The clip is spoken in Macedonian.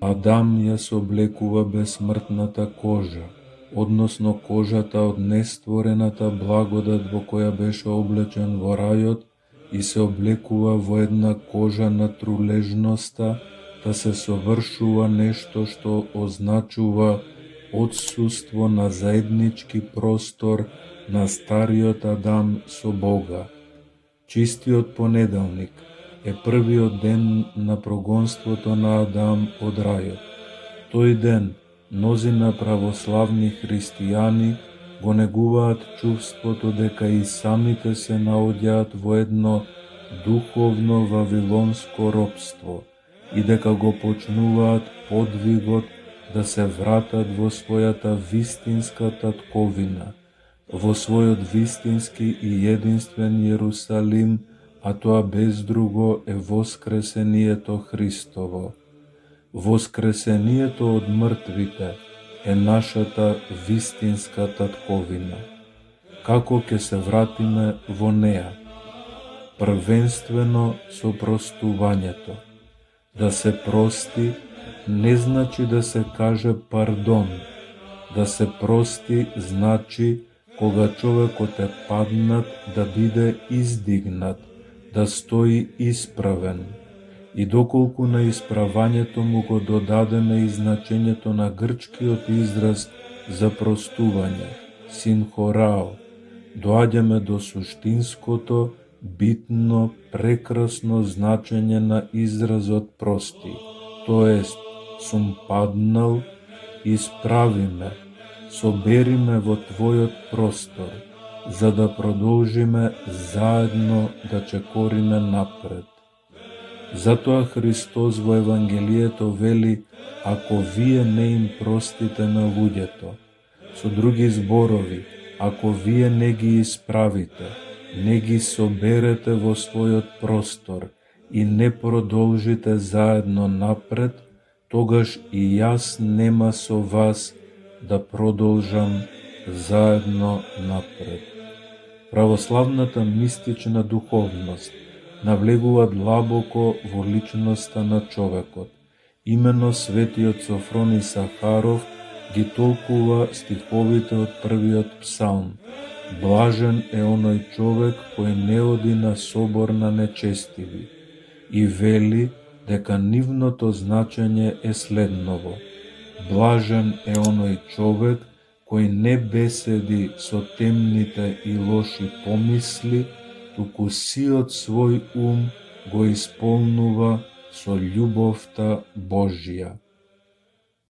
Адам ја соблекува безсмртната кожа, односно кожата од нестворената благодат во која беше облечен во рајот и се облекува во една кожа на трулежноста, да се совршува нешто што означува отсуство на заеднички простор на стариот Адам со Бога. Чистиот понеделник е првиот ден на прогонството на Адам од рајот. Тој ден мнозина православни христијани го негуваат чувството дека и самите се наоѓаат во едно духовно вавилонско робство и дека го почнуваат подвигот да се вратат во својата вистинска татковина, во својот вистински и единствен Јерусалим, а тоа без друго е воскресението Христово. Воскресението од мртвите е нашата вистинска татковина. Како ќе се вратиме во неа? Првенствено со простувањето. Да се прости не значи да се каже пардон. Да се прости значи кога човекот е паднат да биде издигнат, да стои исправен. И доколку на исправањето му го додадеме и значењето на грчкиот израз за простување, синхорао, доаѓаме до суштинското, битно, прекрасно значење на изразот прости, тоест сум паднал, исправи ме, собери ме во твојот простор, за да продолжиме заедно да чекориме напред. Затоа Христос во Евангелието вели: ако вие не им простите на луѓето, со други зборови, ако вие не ги исправите, не ги соберете во својот простор и не продолжите заедно напред, тогаш и јас нема со вас да продолжам заедно напред. Православната мистична духовност навлегува длабоко во личноста на човекот. Имено светиот Софрони Сахаров ги толкува стиховите од првиот псалм: блажен е оној човек кој не оди на собор на нечестиви, и вели дека нивното значење е следново: блажен е оној човек кој не беседи со темните и лоши помисли, туку сиот свој ум го исполнува со љубовта Божја.